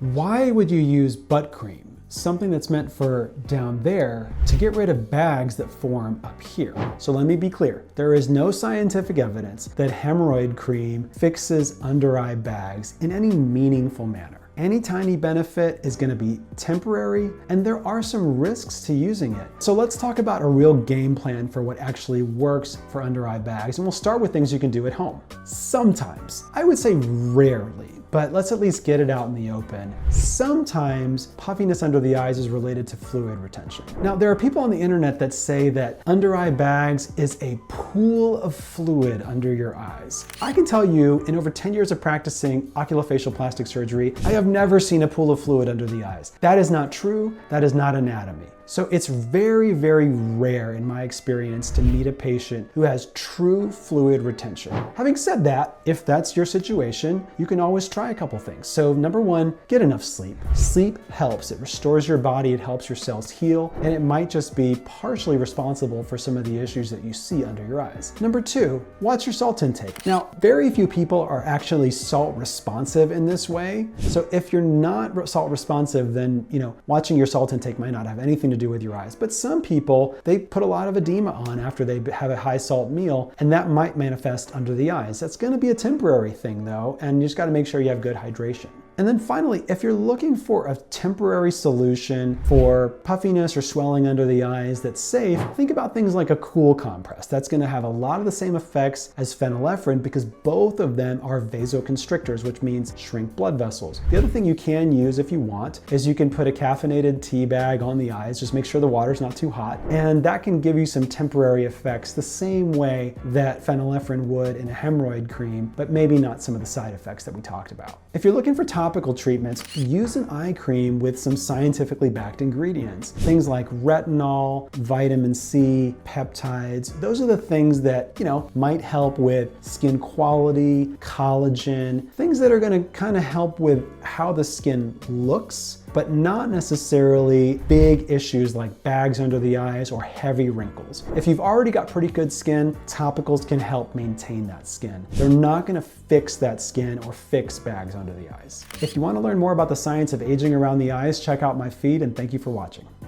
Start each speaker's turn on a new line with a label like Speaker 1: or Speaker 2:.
Speaker 1: Why would you use butt cream, something that's meant for down there, to get rid of bags that form up here? So let me be clear, there is no scientific evidence that hemorrhoid cream fixes under eye bags in any meaningful manner. Any tiny benefit is going to be temporary, and there are some risks to using it. So let's talk about a real game plan for what actually works for under eye bags, and we'll start with things you can do at home. Sometimes, I would say rarely, but let's at least get it out in the open. Sometimes puffiness under the eyes is related to fluid retention. Now, there are people on the internet that say that under eye bags is a pool of fluid under your eyes. I can tell you, in over 10 years of practicing oculofacial plastic surgery, I have never seen a pool of fluid under the eyes. That is not true. That is not anatomy. So it's very, very rare in my experience to meet a patient who has true fluid retention. Having said that, if that's your situation, you can always try a couple things. So number one, get enough sleep. Sleep helps. It restores your body, it helps your cells heal, and it might just be partially responsible for some of the issues that you see under your eyes. Number two, watch your salt intake. Now, very few people are actually salt responsive in this way. So if you're not salt responsive, then watching your salt intake might not have anything to do with your eyes. But some people, they put a lot of edema on after they have a high salt meal, and that might manifest under the eyes. That's going to be a temporary thing though, and you just got to make sure you have good hydration. And then finally, if you're looking for a temporary solution for puffiness or swelling under the eyes that's safe, think about things like a cool compress. That's going to have a lot of the same effects as phenylephrine because both of them are vasoconstrictors, which means shrink blood vessels. The other thing you can use if you want is you can put a caffeinated tea bag on the eyes. Just make sure the water's not too hot. And that can give you some temporary effects the same way that phenylephrine would in a hemorrhoid cream, but maybe not some of the side effects that we talked about. If you're looking for topical treatments, use an eye cream with some scientifically backed ingredients. Things like retinol, vitamin C, peptides. Those are the things that, might help with skin quality, collagen, things that are going to kind of help with how the skin looks, but not necessarily big issues like bags under the eyes or heavy wrinkles. If you've already got pretty good skin, topicals can help maintain that skin. They're not going to fix that skin or fix bags under the eyes. If you want to learn more about the science of aging around the eyes, check out my feed, and thank you for watching.